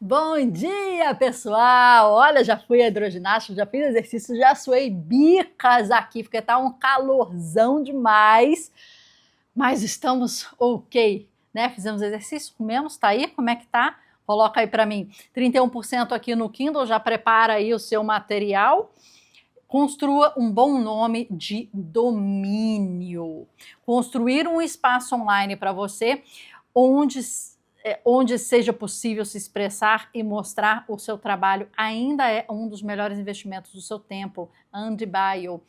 Bom dia, pessoal! Olha, já fui à hidroginástica, já fiz exercício, já suei bicas aqui, porque tá um calorzão demais, mas estamos ok, né? Fizemos exercício, comemos, tá aí? Como é que tá? Coloca aí para mim, 31% aqui no Kindle, já prepara aí o seu material. Construa um bom nome de domínio. Construir um espaço online para você onde seja possível se expressar e mostrar o seu trabalho ainda é um dos melhores investimentos do seu tempo. Andy Bio.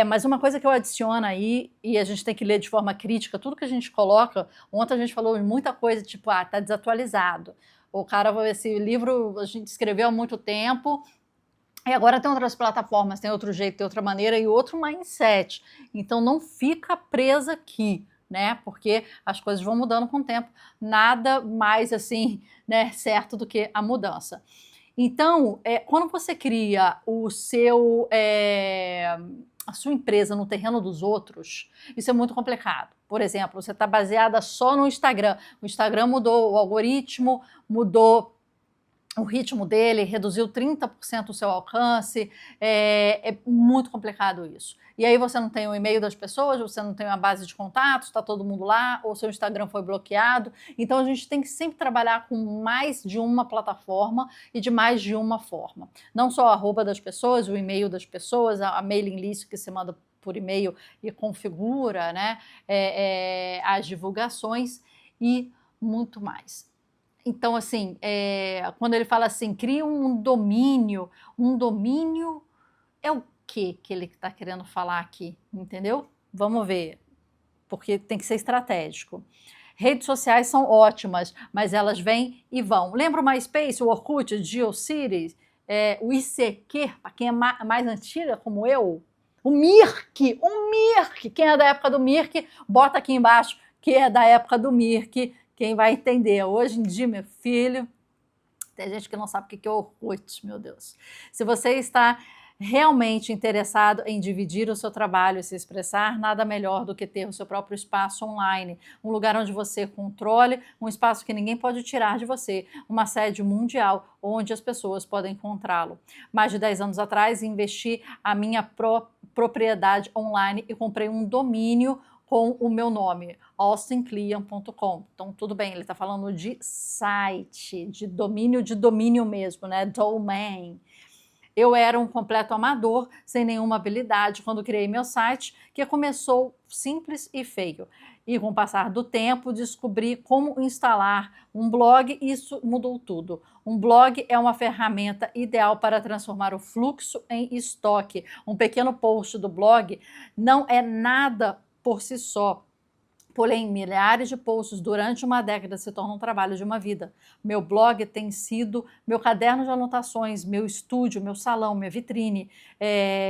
Mas uma coisa que eu adiciono aí, e a gente tem que ler de forma crítica, tudo que a gente coloca, ontem a gente falou de muita coisa, tipo, tá desatualizado. O cara, esse livro a gente escreveu há muito tempo, e agora tem outras plataformas, tem outro jeito, tem outra maneira e outro mindset. Então não fica presa aqui, né? Porque as coisas vão mudando com o tempo. Nada mais assim, né, certo do que a mudança. Então, quando você cria a sua empresa no terreno dos outros, isso é muito complicado. Por exemplo, você está baseada só no Instagram. O Instagram mudou o algoritmo, mudou o ritmo dele, reduziu 30% o seu alcance, é muito complicado isso. E aí você não tem o e-mail das pessoas, você não tem uma base de contatos, está todo mundo lá, ou seu Instagram foi bloqueado. Então a gente tem que sempre trabalhar com mais de uma plataforma e de mais de uma forma. Não só a arroba das pessoas, o e-mail das pessoas, a mailing list que você manda por e-mail e configura, né, as divulgações e muito mais. Então, assim, quando ele fala assim, cria um domínio é o que ele está querendo falar aqui, entendeu? Vamos ver, porque tem que ser estratégico. Redes sociais são ótimas, mas elas vêm e vão. Lembra o MySpace, o Orkut, o GeoCities, o ICQ, para quem é mais antiga, como eu? O Mirk, quem é da época do Mirk, bota aqui embaixo que é da época do Mirk, quem vai entender. Hoje em dia, meu filho, tem gente que não sabe o que é Orkut, meu Deus. Se você está realmente interessado em dividir o seu trabalho e se expressar, nada melhor do que ter o seu próprio espaço online, um lugar onde você controle, um espaço que ninguém pode tirar de você, uma sede mundial onde as pessoas podem encontrá-lo. Mais de 10 anos atrás, investi a minha propriedade online e comprei um domínio com o meu nome, austinclean.com. Então, tudo bem, ele está falando de site, de domínio mesmo, né? Domain. Eu era um completo amador, sem nenhuma habilidade, quando criei meu site, que começou simples e feio. E com o passar do tempo, descobri como instalar um blog e isso mudou tudo. Um blog é uma ferramenta ideal para transformar o fluxo em estoque. Um pequeno post do blog não é nada por si só. Porém, milhares de posts durante uma década se tornam um trabalho de uma vida. Meu blog tem sido meu caderno de anotações, meu estúdio, meu salão, minha vitrine,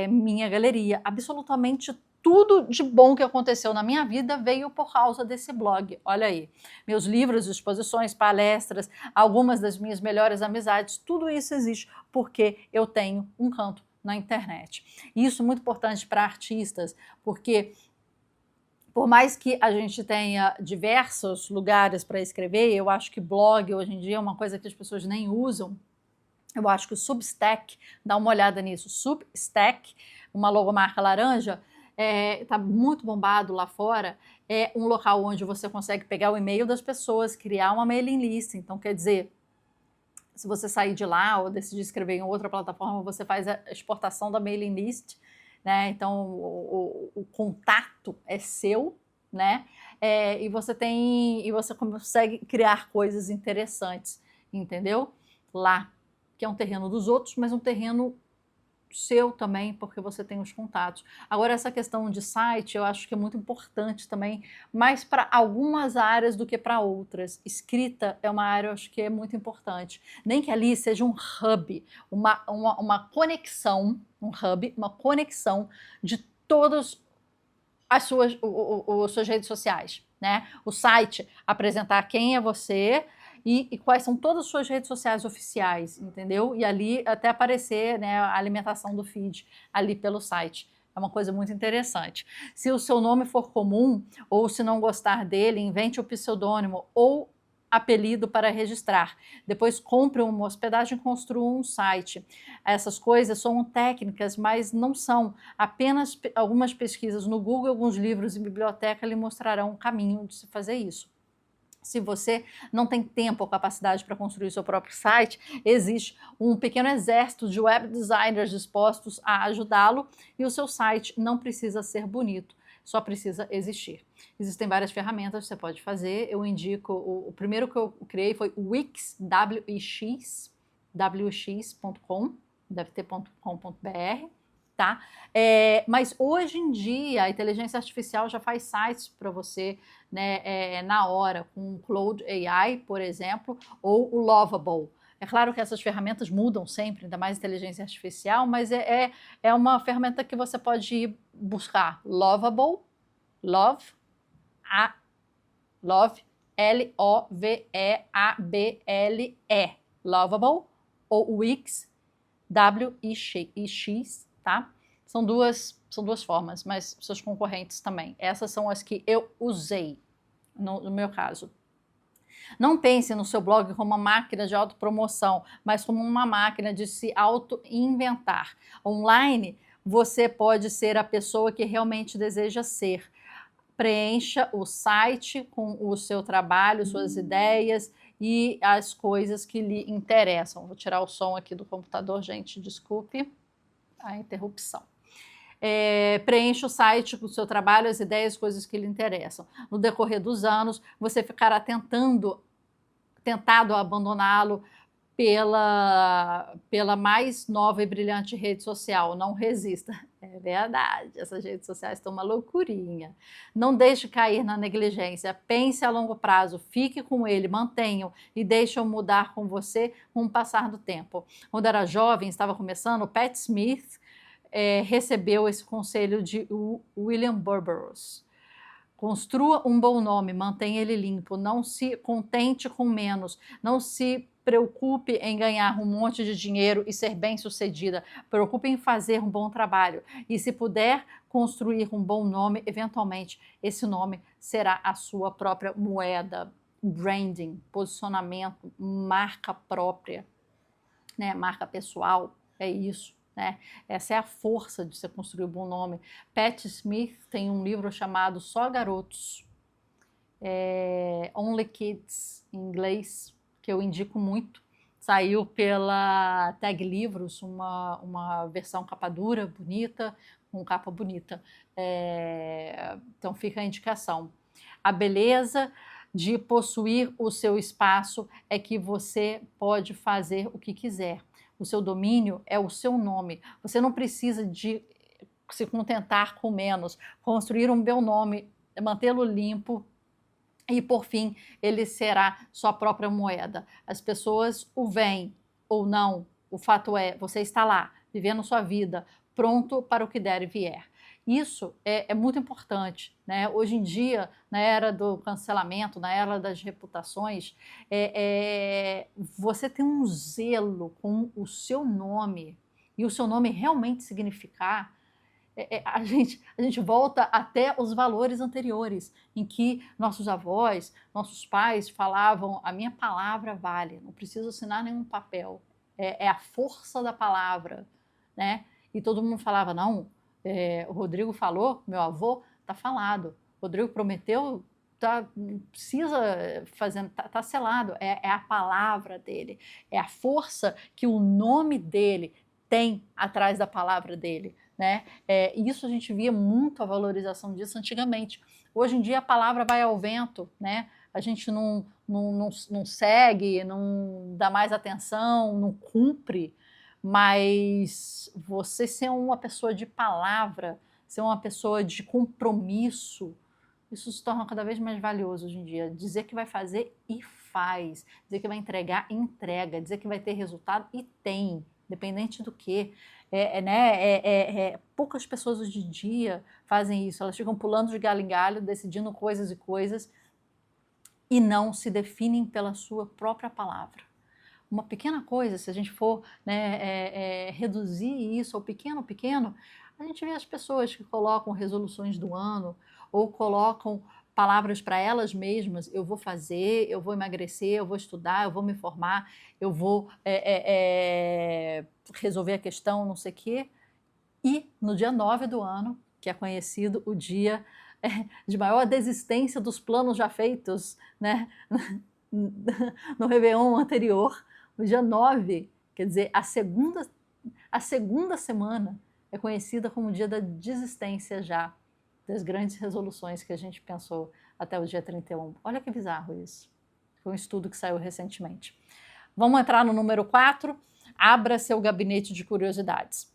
minha galeria. Absolutamente tudo de bom que aconteceu na minha vida veio por causa desse blog. Olha aí, meus livros, exposições, palestras, algumas das minhas melhores amizades, tudo isso existe porque eu tenho um canto na internet. E isso é muito importante para artistas, porque por mais que a gente tenha diversos lugares para escrever, eu acho que blog hoje em dia é uma coisa que as pessoas nem usam. Eu acho que o Substack, dá uma olhada nisso, Substack, uma logomarca laranja, está muito bombado lá fora, é um local onde você consegue pegar o e-mail das pessoas, criar uma mailing list, então quer dizer, se você sair de lá ou decidir escrever em outra plataforma, você faz a exportação da mailing list, né? Então o contato é seu, né? E você consegue criar coisas interessantes, entendeu? Lá, que é um terreno dos outros, mas um terreno seu também, porque você tem os contatos. Agora, essa questão de site, eu acho que é muito importante também, mais para algumas áreas do que para outras. Escrita é uma área, eu acho que é muito importante. Nem que ali seja um hub, uma conexão, um hub, uma conexão de todas as suas redes sociais, né? O site, apresentar quem é você, e quais são todas as suas redes sociais oficiais, entendeu? E ali até aparecer, né, a alimentação do feed ali pelo site. É uma coisa muito interessante. Se o seu nome for comum, ou se não gostar dele, invente o pseudônimo, ou apelido para registrar. Depois compre uma hospedagem e construa um site. Essas coisas são técnicas, mas não são. Apenas algumas pesquisas no Google, alguns livros em biblioteca lhe mostrarão o caminho de se fazer isso. Se você não tem tempo ou capacidade para construir o seu próprio site, existe um pequeno exército de web designers dispostos a ajudá-lo e o seu site não precisa ser bonito, só precisa existir. Existem várias ferramentas que você pode fazer. Eu indico, o primeiro que eu criei foi o Wix, wx.com, deve ter .com.br. Tá? Mas hoje em dia a inteligência artificial já faz sites para você, né, na hora, com o Claude AI, por exemplo, ou o Lovable. É claro que essas ferramentas mudam sempre, ainda mais inteligência artificial, mas é uma ferramenta que você pode ir buscar. Lovable, Love, L-O-V-E-A-B-L-E, Lovable, ou Wix, W-I-X, tá? São duas formas, mas seus concorrentes também. Essas são as que eu usei, no meu caso. Não pense no seu blog como uma máquina de autopromoção, mas como uma máquina de se auto-inventar. Online, você pode ser a pessoa que realmente deseja ser. Preencha o site com o seu trabalho, suas ideias e as coisas que lhe interessam. Vou tirar o som aqui do computador, gente, desculpe a interrupção. Preencha o site com o seu trabalho, as ideias, coisas que lhe interessam. No decorrer dos anos, você ficará tentado a abandoná-lo pela mais nova e brilhante rede social. Não resista. É verdade, essas redes sociais estão uma loucurinha. Não deixe cair na negligência. Pense a longo prazo, fique com ele, mantenha-o e deixe-o mudar com você com o passar do tempo. Quando era jovem, estava começando, Pat Smith recebeu esse conselho de William Burroughs. Construa um bom nome, mantenha ele limpo, não se contente com menos, não se preocupe em ganhar um monte de dinheiro e ser bem-sucedida, preocupe em fazer um bom trabalho. E se puder construir um bom nome, eventualmente esse nome será a sua própria moeda. Branding, posicionamento, marca própria, né? Marca pessoal, é isso. Né? Essa é a força de você construir um bom nome. Pat Smith tem um livro chamado Só Garotos, Only Kids, em inglês, que eu indico muito. Saiu pela Tag Livros, uma versão capa dura, bonita, com capa bonita. Então fica a indicação. A beleza de possuir o seu espaço é que você pode fazer o que quiser. O seu domínio é o seu nome. Você não precisa de se contentar com menos. Construir um bom nome, mantê-lo limpo e, por fim, ele será sua própria moeda. As pessoas o veem ou não. O fato é, você está lá, vivendo sua vida, pronto para o que der e vier. Isso é muito importante, né? Hoje em dia, na era do cancelamento, na era das reputações, você tem um zelo com o seu nome e o seu nome realmente significar. A gente volta até os valores anteriores, em que nossos avós, nossos pais falavam: a minha palavra vale, não preciso assinar nenhum papel. É a força da palavra, né? E todo mundo falava: não. O Rodrigo falou, meu avô, tá falado. O Rodrigo prometeu, não precisa fazer, tá selado. É a palavra dele, é a força que o nome dele tem atrás da palavra dele, né? Isso a gente via muito a valorização disso antigamente. Hoje em dia a palavra vai ao vento, né? A gente não segue, não dá mais atenção, não cumpre. Mas você ser uma pessoa de palavra, ser uma pessoa de compromisso, isso se torna cada vez mais valioso hoje em dia. Dizer que vai fazer e faz, dizer que vai entregar e entrega, dizer que vai ter resultado e tem, independente do que. Poucas pessoas hoje em dia fazem isso, elas ficam pulando de galho em galho, decidindo coisas e coisas e não se definem pela sua própria palavra. Uma pequena coisa, se a gente for reduzir isso ao pequeno, a gente vê as pessoas que colocam resoluções do ano ou colocam palavras para elas mesmas: eu vou fazer, eu vou emagrecer, eu vou estudar, eu vou me formar, eu vou resolver a questão, não sei o quê. E no dia 9 do ano, que é conhecido o dia de maior desistência dos planos já feitos, né, no Réveillon anterior, no dia 9, quer dizer, a segunda semana é conhecida como o dia da desistência já das grandes resoluções que a gente pensou até o dia 31. Olha que bizarro isso. Foi um estudo que saiu recentemente. Vamos entrar no número 4. Abra seu gabinete de curiosidades.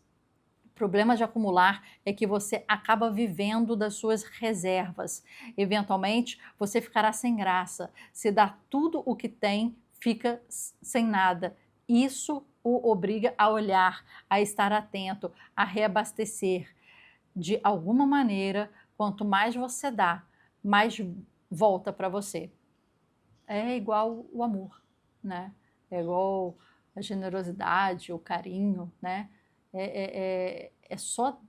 O problema de acumular é que você acaba vivendo das suas reservas. Eventualmente, você ficará sem graça. Se dá tudo o que tem, fica sem nada. Isso o obriga a olhar, a estar atento, a reabastecer. De alguma maneira, quanto mais você dá, mais volta para você. É igual o amor, né? É igual a generosidade, o carinho, né? É só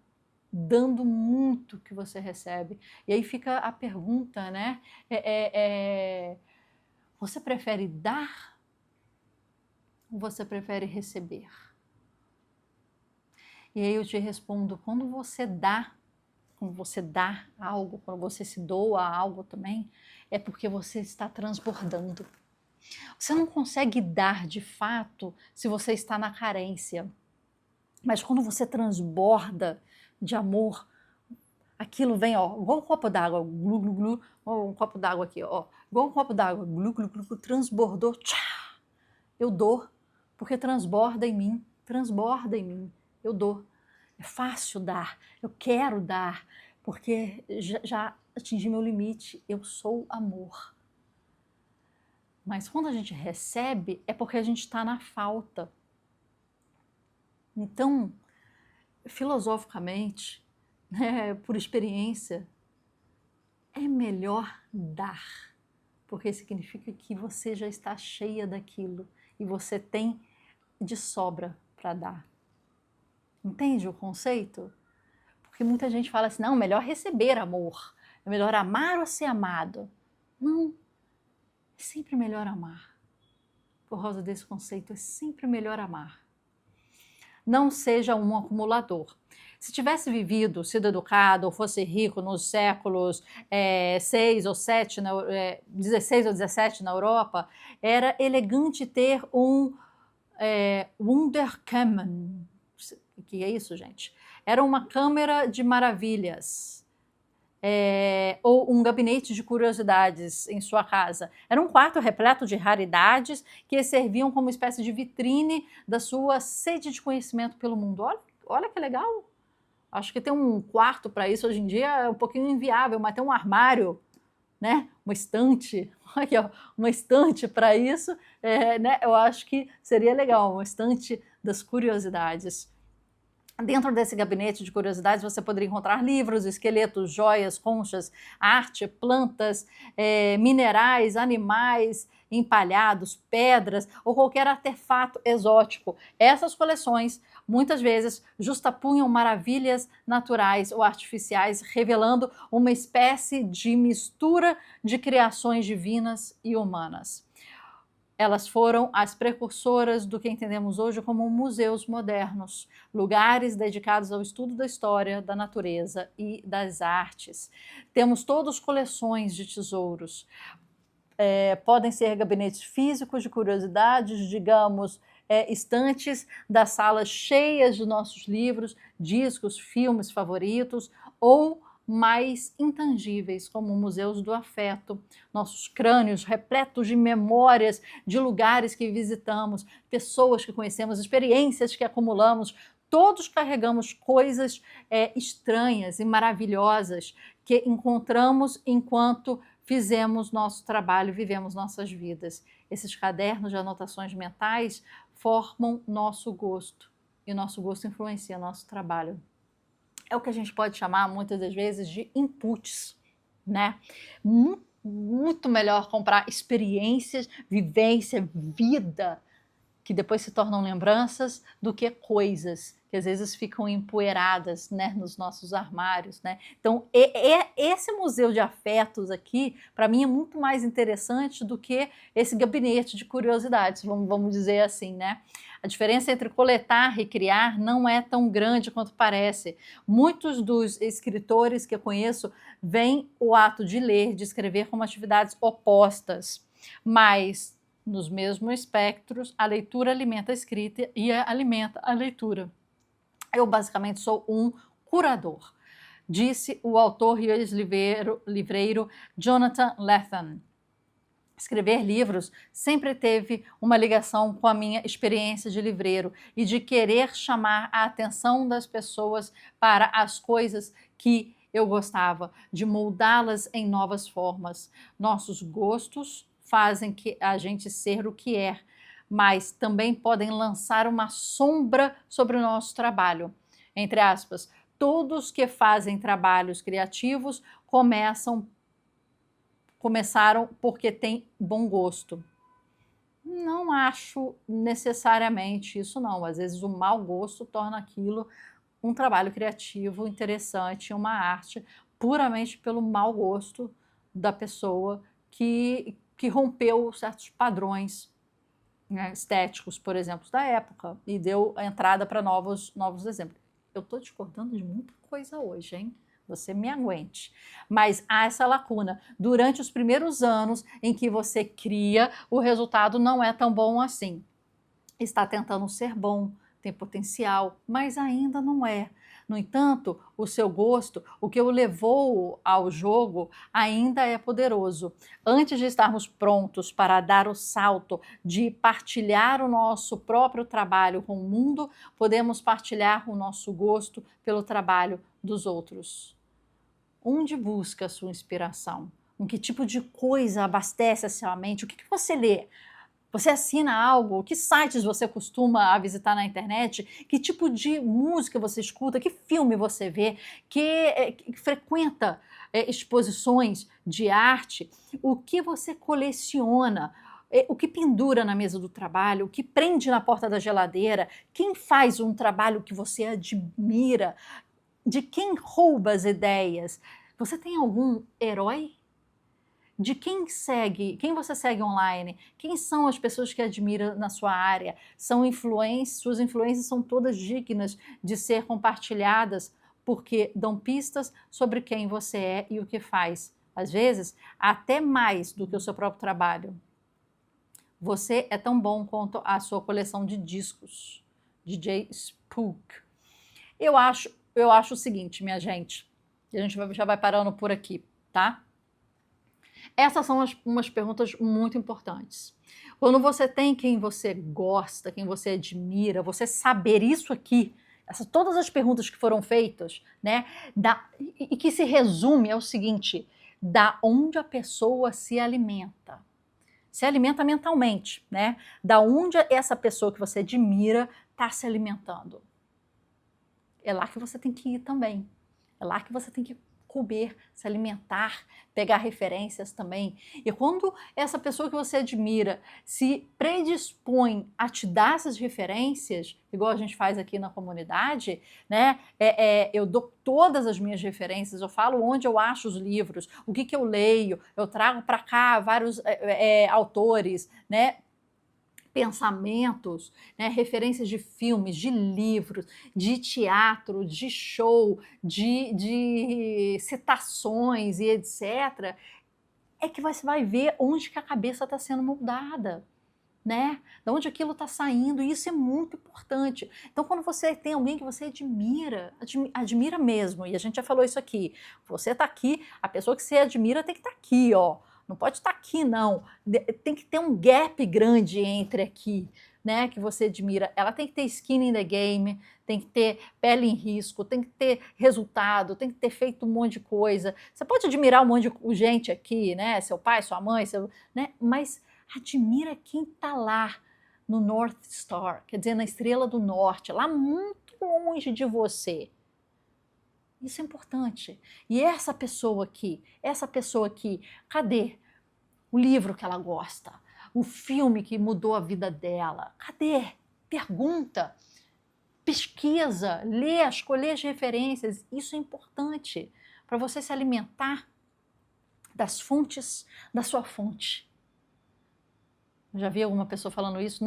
dando muito que você recebe. E aí fica a pergunta, né? Você prefere dar ou você prefere receber? E aí eu te respondo: quando você dá algo, quando você se doa a algo também, é porque você está transbordando. Você não consegue dar de fato se você está na carência. Mas quando você transborda de amor, aquilo vem, ó, igual um copo d'água, glu, glu, glu, um copo d'água aqui, ó, igual um copo d'água, glu, glu, glu, transbordou, tchá, eu dou, porque transborda em mim, eu dou. É fácil dar, eu quero dar, porque já atingi meu limite, eu sou amor. Mas quando a gente recebe, é porque a gente está na falta. Então, filosoficamente, né, por experiência, é melhor dar, porque significa que você já está cheia daquilo e você tem de sobra para dar. Entende o conceito? Porque muita gente fala assim: não, melhor receber amor, é melhor amar ou ser amado. Não, é sempre melhor amar. Por causa desse conceito, é sempre melhor amar. Não seja um acumulador. Se tivesse vivido, sido educado ou fosse rico nos séculos 6 ou 7, 16 ou 17 na Europa, era elegante ter um Wunderkammer. O que é isso, gente? Era uma câmara de maravilhas. Ou um gabinete de curiosidades em sua casa. Era um quarto repleto de raridades que serviam como uma espécie de vitrine da sua sede de conhecimento pelo mundo. Olha que legal! Acho que ter um quarto para isso hoje em dia é um pouquinho inviável, mas ter um armário, né? Uma estante, aqui, ó, uma estante para isso, né? Eu acho que seria legal, uma estante das curiosidades. Dentro desse gabinete de curiosidades você poderia encontrar livros, esqueletos, joias, conchas, arte, plantas, minerais, animais empalhados, pedras ou qualquer artefato exótico. Essas coleções muitas vezes justapunham maravilhas naturais ou artificiais, revelando uma espécie de mistura de criações divinas e humanas. Elas foram as precursoras do que entendemos hoje como museus modernos, lugares dedicados ao estudo da história, da natureza e das artes. Temos todas coleções de tesouros. Podem ser gabinetes físicos de curiosidades, digamos, estantes das salas cheias de nossos livros, discos, filmes favoritos, ou mais intangíveis, como museus do afeto, nossos crânios repletos de memórias de lugares que visitamos, pessoas que conhecemos, experiências que acumulamos. Todos carregamos coisas estranhas e maravilhosas que encontramos enquanto fizemos nosso trabalho, vivemos nossas vidas. Esses cadernos de anotações mentais formam nosso gosto, e o nosso gosto influencia nosso trabalho. É o que a gente pode chamar, muitas das vezes, de inputs, né? Muito melhor comprar experiências, vivência, vida, que depois se tornam lembranças, do que coisas que às vezes ficam empoeiradas, né, nos nossos armários, né? Então, esse museu de afetos aqui, para mim, é muito mais interessante do que esse gabinete de curiosidades, vamos dizer assim, né? A diferença entre coletar e criar não é tão grande quanto parece. Muitos dos escritores que eu conheço veem o ato de ler, de escrever como atividades opostas, mas nos mesmos espectros, a leitura alimenta a escrita e alimenta a leitura. Eu basicamente sou um curador, disse o autor e ex-livreiro Jonathan Lethem. Escrever livros sempre teve uma ligação com a minha experiência de livreiro e de querer chamar a atenção das pessoas para as coisas que eu gostava, de moldá-las em novas formas. Nossos gostos fazem que a gente ser o que é, mas também podem lançar uma sombra sobre o nosso trabalho. Entre aspas, todos que fazem trabalhos criativos começaram porque têm bom gosto. Não acho necessariamente isso, não. Às vezes o mau gosto torna aquilo um trabalho criativo interessante, uma arte, puramente pelo mau gosto da pessoa que rompeu certos padrões, né, estéticos, por exemplo, da época, e deu a entrada para novos exemplos. Eu estou discordando de muita coisa hoje, hein? Você me aguente. Mas há essa lacuna. Durante os primeiros anos em que você cria, o resultado não é tão bom assim. Está tentando ser bom, tem potencial, mas ainda não é. No entanto, o seu gosto, o que o levou ao jogo, ainda é poderoso. Antes de estarmos prontos para dar o salto de partilhar o nosso próprio trabalho com o mundo, podemos partilhar o nosso gosto pelo trabalho dos outros. Onde busca a sua inspiração? Com que tipo de coisa abastece a sua mente? O que você lê? Você assina algo? Que sites você costuma visitar na internet? Que tipo de música você escuta? Que filme você vê? Que frequenta exposições de arte? O que você coleciona? O que pendura na mesa do trabalho? O que prende na porta da geladeira? Quem faz um trabalho que você admira? De quem rouba as ideias? Você tem algum herói? De quem você segue online? Quem são as pessoas que admira na sua área? Suas influências são todas dignas de ser compartilhadas porque dão pistas sobre quem você é e o que faz. Às vezes, até mais do que o seu próprio trabalho. Você é tão bom quanto a sua coleção de discos. DJ Spook. Eu acho o seguinte, minha gente, e a gente já vai parando por aqui, tá? Essas são umas perguntas muito importantes. Quando você tem quem você gosta, quem você admira, você saber isso aqui, todas as perguntas que foram feitas, né, e que se resume é o seguinte: da onde a pessoa se alimenta? Se alimenta mentalmente, né? Da onde essa pessoa que você admira está se alimentando? É lá que você tem que ir também. É lá que você tem que comer, se alimentar, pegar referências também. E quando essa pessoa que você admira se predispõe a te dar essas referências, igual a gente faz aqui na comunidade, né? Eu dou todas as minhas referências, eu falo onde eu acho os livros, o que eu leio, eu trago para cá vários autores, né? Pensamentos, né, referências de filmes, de livros, de teatro, de show, de citações e etc., é que você vai ver onde que a cabeça está sendo moldada, né? De onde aquilo está saindo, e isso é muito importante. Então, quando você tem alguém que você admira mesmo, e a gente já falou isso aqui, você está aqui, a pessoa que você admira tem que estar aqui, ó. Não pode estar aqui, não. Tem que ter um gap grande entre aqui, né, que você admira. Ela tem que ter skin in the game, tem que ter pele em risco, tem que ter resultado, tem que ter feito um monte de coisa. Você pode admirar um monte de gente aqui, né, seu pai, sua mãe, né, mas admira quem está lá no North Star, quer dizer, na Estrela do Norte, lá muito longe de você. Isso é importante. E essa pessoa aqui, cadê o livro que ela gosta? o filme que mudou a vida dela. Cadê? Pergunta, pesquisa, lê, escolher as referências. Isso é importante para você se alimentar das fontes da sua fonte. Eu já vi alguma pessoa falando isso.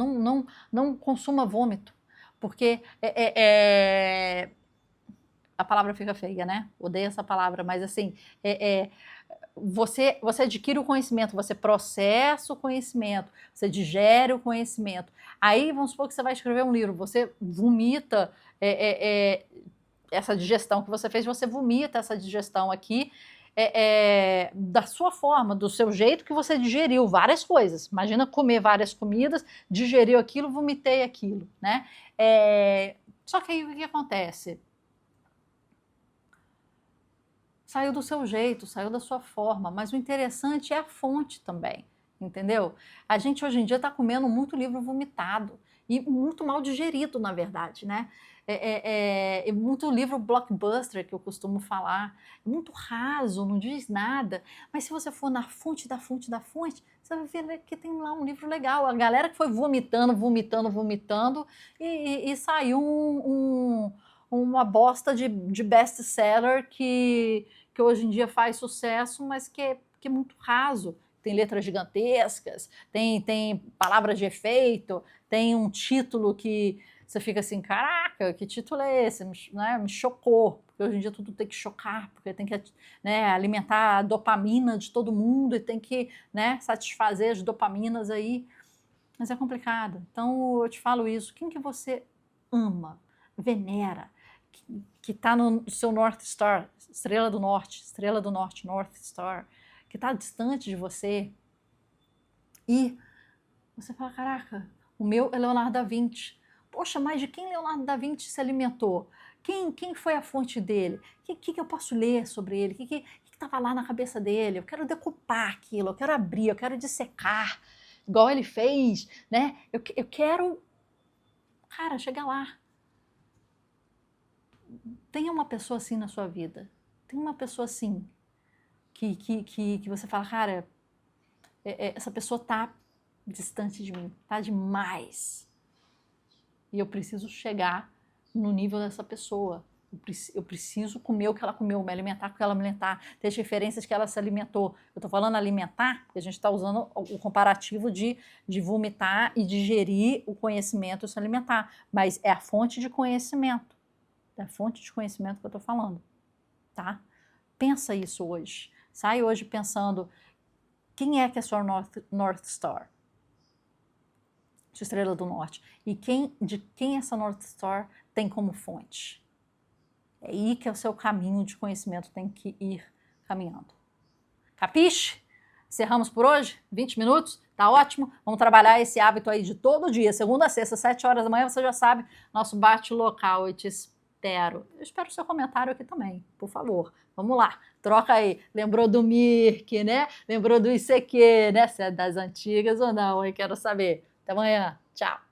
Não consuma vômito, porque a palavra fica feia, né? Odeio essa palavra, mas assim, você adquire o conhecimento, você processa o conhecimento, você digere o conhecimento. Aí, vamos supor que você vai escrever um livro, você vomita essa digestão que você fez, você vomita essa digestão aqui da sua forma, do seu jeito que você digeriu várias coisas. Imagina comer várias comidas, digeriu aquilo, vomitei aquilo, né? Só que aí o que acontece? Saiu do seu jeito, saiu da sua forma, mas o interessante é a fonte também, entendeu? A gente hoje em dia está comendo muito livro vomitado e muito mal digerido, na verdade, né? Muito livro blockbuster, que eu costumo falar, muito raso, não diz nada, mas se você for na fonte da fonte da fonte, você vai ver que tem lá um livro legal. A galera que foi vomitando e saiu uma bosta de best-seller que hoje em dia faz sucesso, mas que é muito raso. Tem letras gigantescas, tem palavras de efeito, tem um título que você fica assim, caraca, que título é esse? Me chocou, porque hoje em dia tudo tem que chocar, porque tem que, né, alimentar a dopamina de todo mundo e tem que, né, satisfazer as dopaminas aí. Mas é complicado. Então eu te falo isso, quem que você ama, venera, que está no seu North Star, estrela do norte, North Star, que está distante de você, e você fala, caraca, o meu é Leonardo da Vinci. Poxa, mas de quem Leonardo da Vinci se alimentou? Quem foi a fonte dele? O que eu posso ler sobre ele? O que estava lá na cabeça dele? Eu quero decupar aquilo, eu quero abrir, eu quero dissecar, igual ele fez, né? Eu quero, cara, chegar lá. Tenha uma pessoa assim na sua vida. Tem uma pessoa assim que você fala, cara, essa pessoa tá distante de mim, tá demais. E eu preciso chegar no nível dessa pessoa. Eu preciso comer o que ela comeu, me alimentar com o que ela alimentar, ter as referências que ela se alimentou. Eu tô falando alimentar, porque a gente está usando o comparativo de vomitar e digerir o conhecimento e se alimentar. Mas é a fonte de conhecimento. É a fonte de conhecimento que eu tô falando, tá? Pensa isso hoje. Sai hoje pensando, quem é que é a sua North Star? Sua estrela do norte. E de quem essa North Star tem como fonte? É aí que é o seu caminho de conhecimento tem que ir caminhando. Capiche? Encerramos por hoje? 20 minutos? Tá ótimo? Vamos trabalhar esse hábito aí de todo dia, segunda a sexta, 7 horas da manhã, você já sabe, nosso bate local. Eu te espero. Eu espero o seu comentário aqui também, por favor. Vamos lá, troca aí. Lembrou do Mirk, né? Lembrou do ICQ, né? Se é das antigas ou não, eu quero saber. Até amanhã. Tchau.